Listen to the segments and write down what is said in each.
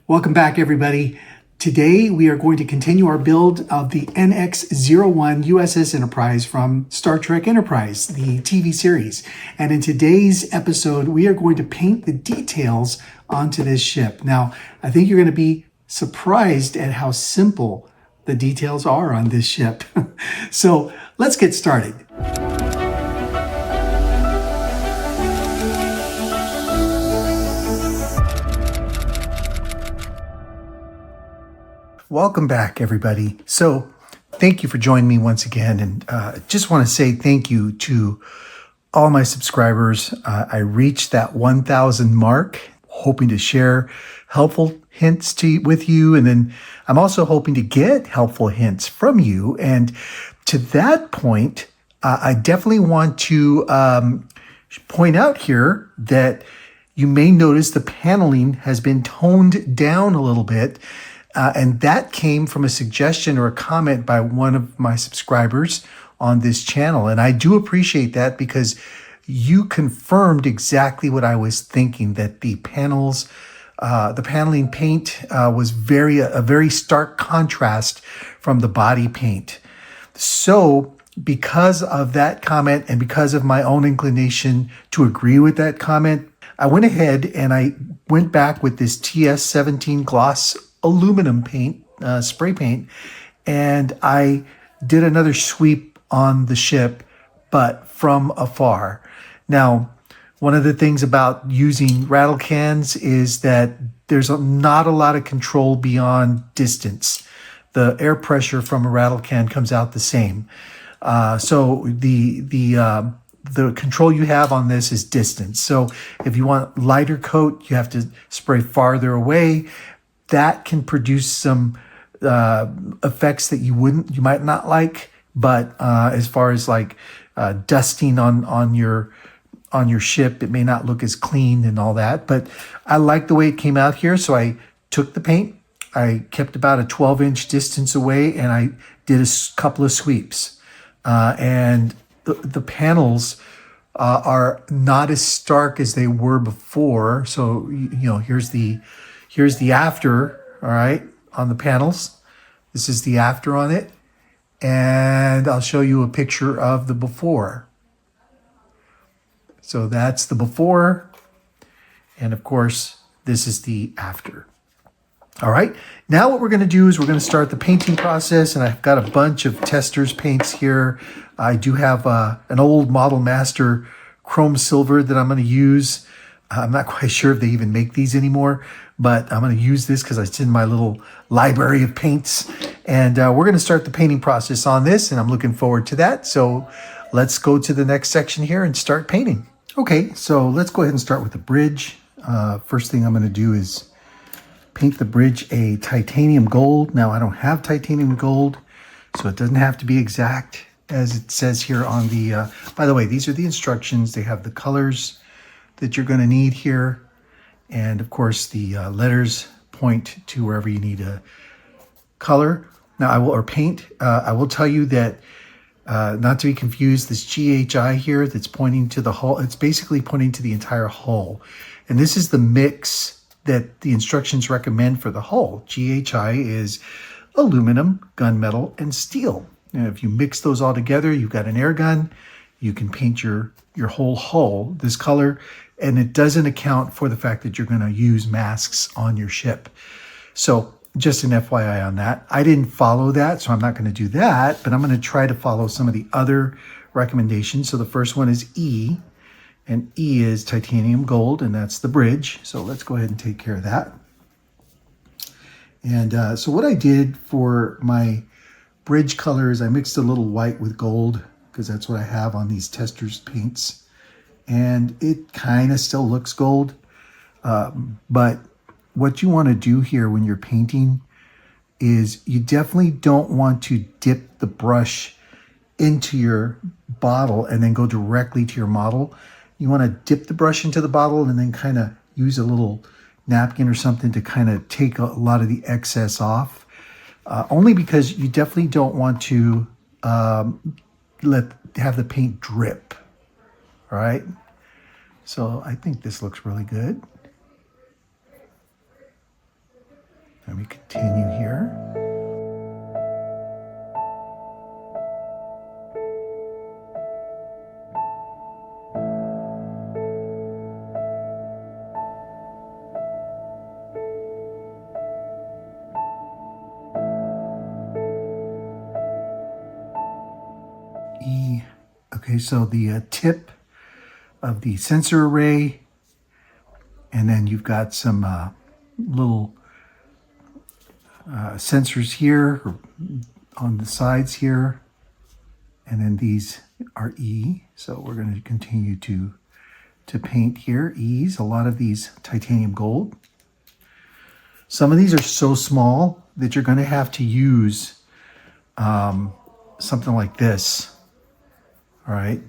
Welcome back, everybody. Today we are going to continue our build of the NX-01 USS Enterprise from Star Trek Enterprise, the TV series. And in today's episode, we are going to paint the details onto this ship. Now, I think you're going to be surprised at how simple the details are on this ship. So let's get started. Welcome back, everybody. So thank you for joining me once again. And just want to say thank you to all my subscribers. I reached that 1,000 mark, hoping to share helpful hints with you. And then I'm also hoping to get helpful hints from you. And to that point, I definitely want to point out here that you may notice the paneling has been toned down a little bit. And that came from a suggestion or a comment by one of my subscribers on this channel. And I do appreciate that because you confirmed exactly what I was thinking, that the panels, the paneling paint was a very stark contrast from the body paint. So because of that comment and because of my own inclination to agree with that comment, I went ahead and I went back with this TS17 gloss aluminum paint, spray paint, and I did another sweep on the ship, but from afar. Now, one of the things about using rattle cans is that there's not a lot of control beyond distance. The air pressure from a rattle can comes out the same. So the control you have on this is distance. So if you want lighter coat, you have to spray farther away. That can produce some effects that you might not like. But as far as like dusting on your ship, it may not look as clean and all that. But I like the way it came out here, so I took the paint. I kept about a 12-inch distance away, and I did a couple of sweeps. And the panels are not as stark as they were before. So here's the after, all right, on the panels. This is the after on it. And I'll show you a picture of the before. So that's the before. And of course, this is the after. All right, now what we're going to do is we're going to start the painting process. And I've got a bunch of testers paints here. I do have an old Model Master chrome silver that I'm going to use. I'm not quite sure if they even make these anymore, but I'm going to use this because it's in my little library of paints. And we're going to start the painting process on this, and I'm looking forward to that. So let's go to the next section here and start painting. Okay, so let's go ahead and start with the bridge. First thing I'm going to do is paint the bridge a titanium gold. Now, I don't have titanium gold, so it doesn't have to be exact as it says here on the... by the way, these are the instructions. They have the colors that you're going to need here. And of course, the letters point to wherever you need a color. Now, or paint. I will tell you that, not to be confused, this GHI here that's pointing to the hull, it's basically pointing to the entire hull. And this is the mix that the instructions recommend for the hull. GHI is aluminum, gunmetal, and steel. And if you mix those all together, you've got an air gun. You can paint your whole hull this color, and it doesn't account for the fact that you're going to use masks on your ship. So just an FYI on that. I didn't follow that, so I'm not going to do that, but I'm going to try to follow some of the other recommendations. So the first one is E, and E is titanium gold, and that's the bridge. So let's go ahead and take care of that. And so what I did for my bridge color is I mixed a little white with gold, because that's what I have on these testers paints. And it kind of still looks gold. But what you want to do here when you're painting is you definitely don't want to dip the brush into your bottle and then go directly to your model. You want to dip the brush into the bottle and then kind of use a little napkin or something to kind of take a lot of the excess off. Only because you definitely don't want to have the paint drip. All right. So I think this looks really good. Okay, so the tip of the sensor array, and then you've got some little sensors here on the sides here, and then these are E. So we're going to continue to paint here. E's, a lot of these titanium gold. Some of these are so small that you're going to have to use something like this. All right.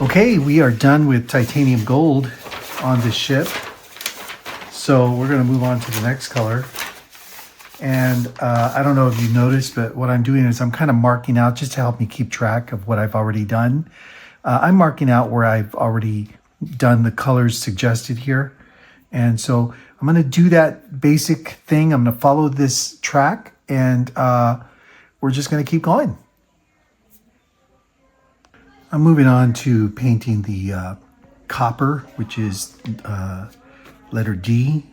Okay, we are done with titanium gold on this ship. So we're going to move on to the next color. And I don't know if you noticed, but what I'm doing is I'm kind of marking out just to help me keep track of what I've already done. I'm marking out where I've already done the colors suggested here. And so I'm going to do that basic thing. I'm going to follow this track, and we're just going to keep going. I'm moving on to painting the copper, which is letter D,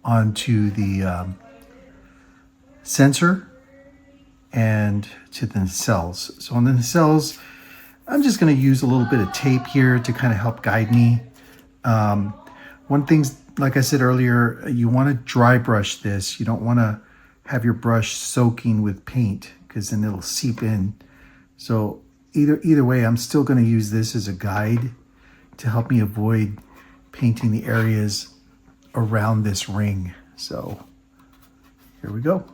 onto the sensor and to the nacelles. So on the nacelles, I'm just going to use a little bit of tape here to kind of help guide me. One thing, like I said earlier, you want to dry brush this. You don't want to have your brush soaking with paint because then it'll seep in. So either way, I'm still going to use this as a guide to help me avoid painting the areas around this ring. So here we go.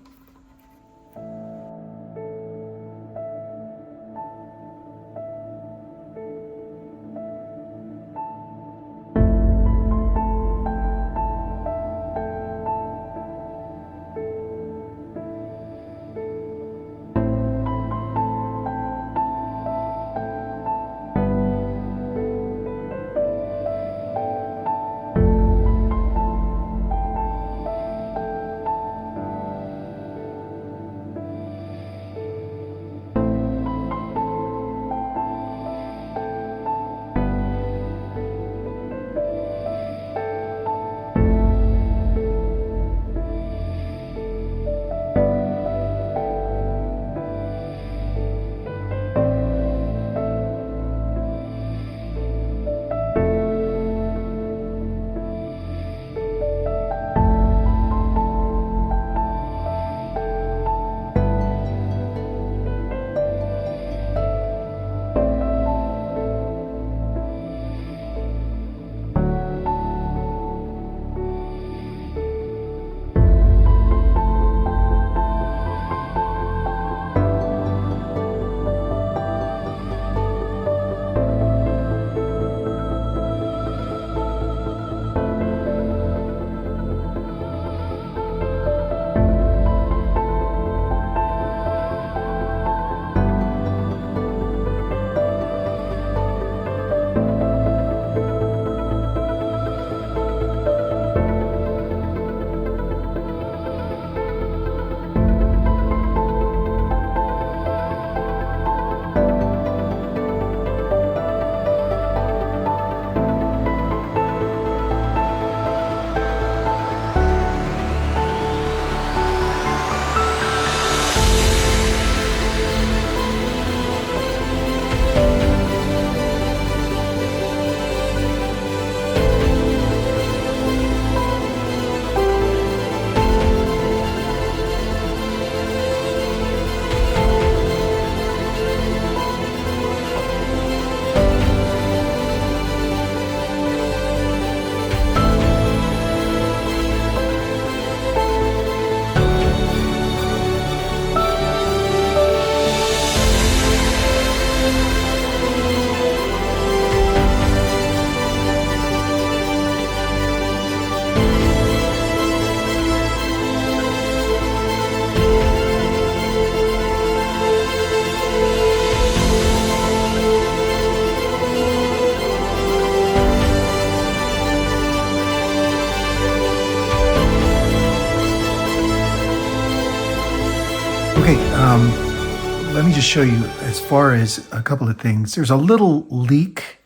let me just show you as far as a couple of things. There's a little leak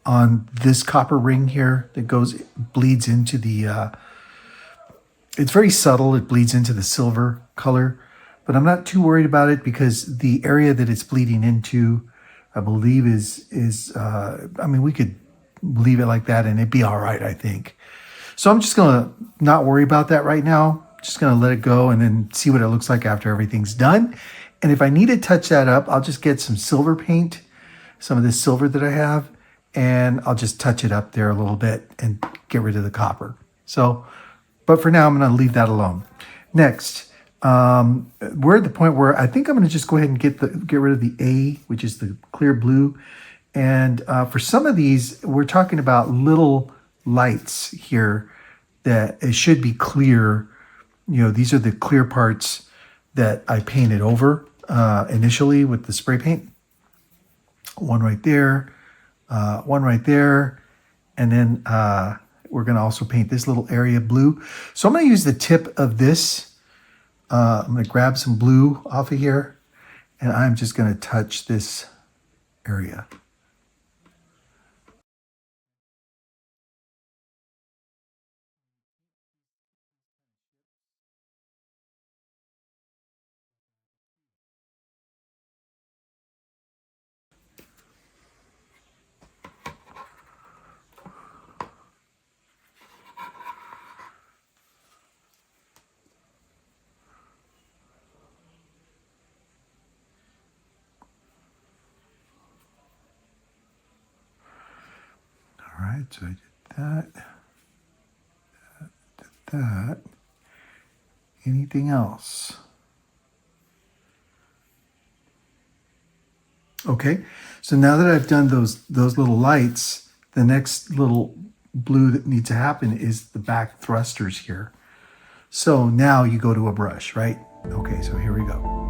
on this copper ring here that bleeds into the, it's very subtle. It bleeds into the silver color, but I'm not too worried about it because the area that it's bleeding into, I believe I mean, we could leave it like that and it'd be all right, I think. So I'm just going to not worry about that right now. Just going to let it go and then see what it looks like after everything's done. And if I need to touch that up, I'll just get some silver paint, some of this silver that I have, and I'll just touch it up there a little bit and get rid of the copper. So, but for now, I'm going to leave that alone. Next, we're at the point where I think I'm going to just go ahead and get rid of the A, which is the clear blue. And for some of these, we're talking about little lights here that it should be clear. You know, these are the clear parts that I painted over initially with the spray paint. One right there, one right there. And then we're going to also paint this little area blue. So I'm going to use the tip of this. I'm going to grab some blue off of here, and I'm just going to touch this area. All right, so I did that. Anything else? Okay, so now that I've done those little lights, the next little blue that needs to happen is the back thrusters here. So now you go to a brush, right? Okay, so here we go.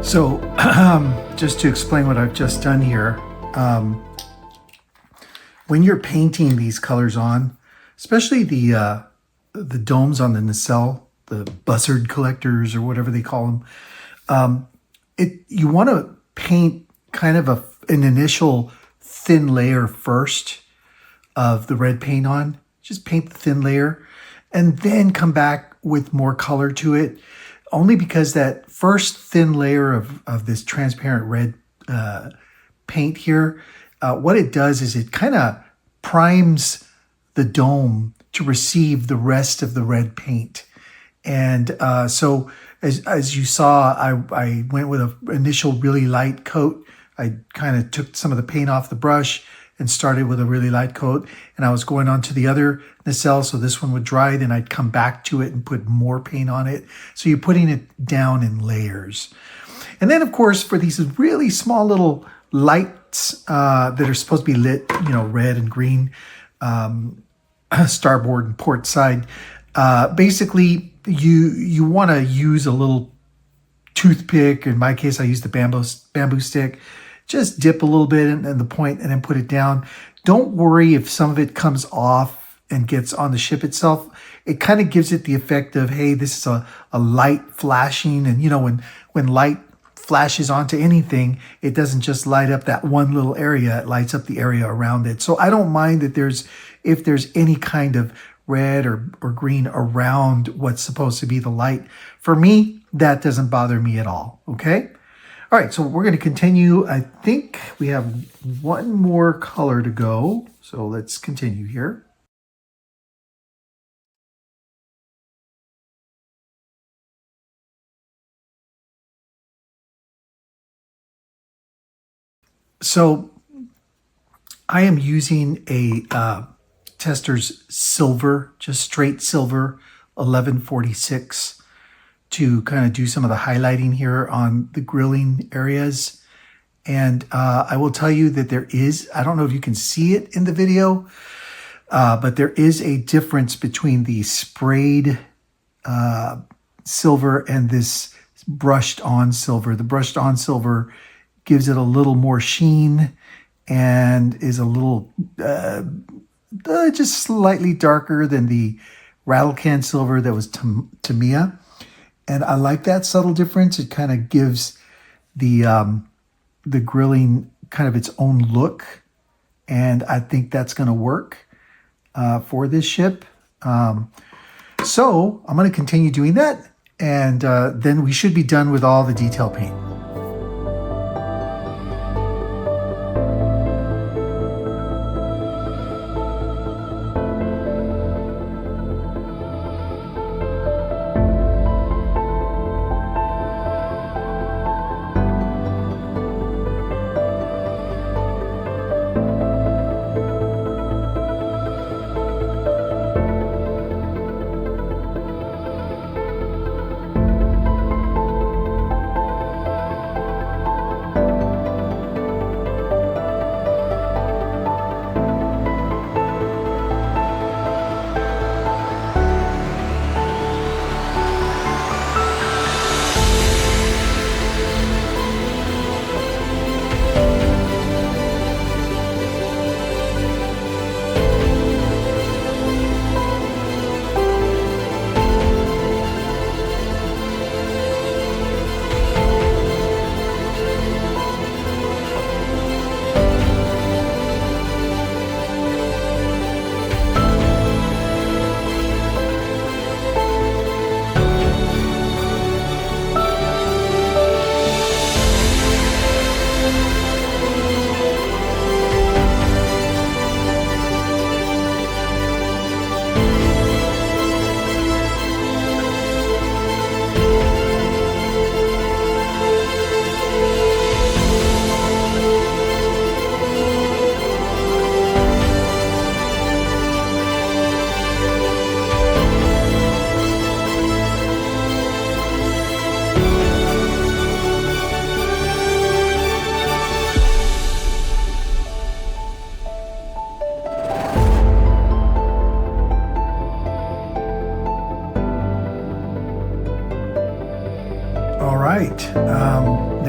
So just to explain what I've just done here, when you're painting these colors on, especially the domes on the nacelle, the buzzard collectors or whatever they call them, you want to paint kind of an initial thin layer first of the red paint on. Just paint the thin layer and then come back with more color to it, only because that first thin layer of this transparent red paint here, what it does is it kind of primes the dome to receive the rest of the red paint. And so as you saw, I went with an initial really light coat. I kind of took some of the paint off the brush and started with a really light coat. And I was going on to the other nacelle, so this one would dry, then I'd come back to it and put more paint on it. So you're putting it down in layers. And then, of course, for these really small little lights that are supposed to be lit, red and green, starboard and port side, basically you want to use a little toothpick. In my case, I used the bamboo stick. Just dip a little bit in the point and then put it down. Don't worry if some of it comes off and gets on the ship itself. It kind of gives it the effect of, hey, this is a light flashing. And when light flashes onto anything, it doesn't just light up that one little area, it lights up the area around it. So I don't mind that if there's any kind of red or green around what's supposed to be the light. For me, that doesn't bother me at all, okay? All right, so we're going to continue. I think we have one more color to go, so let's continue here. So I am using a Tester's silver, just straight silver, 1146, to kind of do some of the highlighting here on the grilling areas. And I will tell you that there is, I don't know if you can see it in the video, but there is a difference between the sprayed silver and this brushed on silver. The brushed on silver gives it a little more sheen and is a little just slightly darker than the rattle can silver that was Tamiya. And I like that subtle difference. It kind of gives the grilling kind of its own look. And I think that's going to work for this ship. So I'm going to continue doing that. And then we should be done with all the detail paint.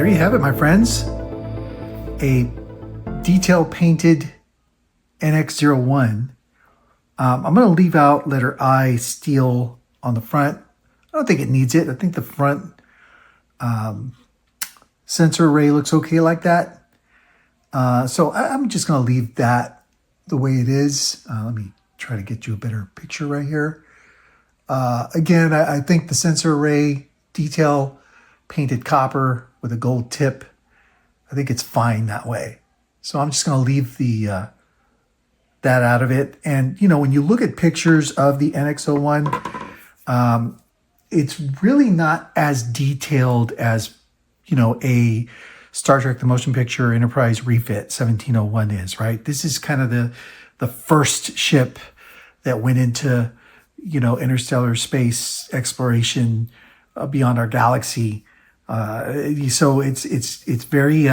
there you have it, my friends. A detail painted NX-01. I'm going to leave out letter I steel on the front. I don't think it needs it. I think the front sensor array looks okay like that. So I'm just going to leave that the way it is. Let me try to get you a better picture right here. Again, I think the sensor array detail painted copper with a gold tip, I think it's fine that way. So I'm just going to leave the that out of it. And, you know, when you look at pictures of the NX-01, it's really not as detailed as, you know, a Star Trek The Motion Picture Enterprise refit 1701 is, right? This is kind of the first ship that went into, you know, interstellar space exploration beyond our galaxy. So it's very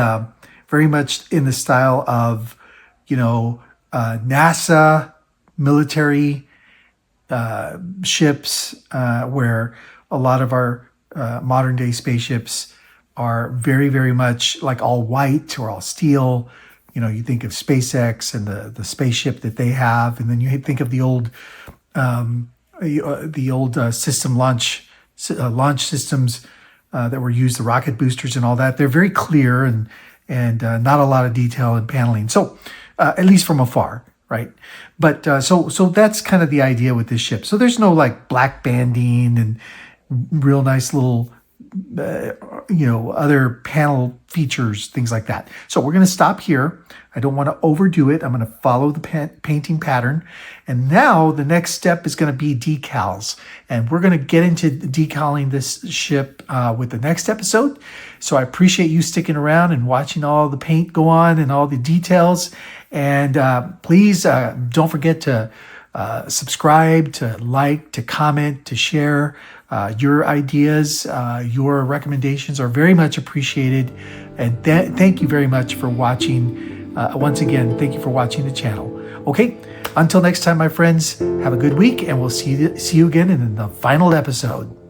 very much in the style of, you know, NASA military ships, where a lot of our modern day spaceships are very, very much like all white or all steel. You know, you think of SpaceX and the spaceship that they have, and then you think of the old system launch systems that were used, the rocket boosters and all that. They're very clear and not a lot of detail and paneling. So at least from afar, right? But so that's kind of the idea with this ship. So there's no like black banding and real nice little you know, other panel features, things like that. So we're going to stop here. I don't want to overdo it. I'm going to follow the painting pattern. And now the next step is going to be decals. And we're going to get into decaling this ship with the next episode. So I appreciate you sticking around and watching all the paint go on and all the details. And please don't forget to subscribe, to like, to comment, to share. Your ideas, your recommendations are very much appreciated. And thank you very much for watching. Once again, thank you for watching the channel. Okay, until next time, my friends, have a good week, and we'll see you again in the final episode.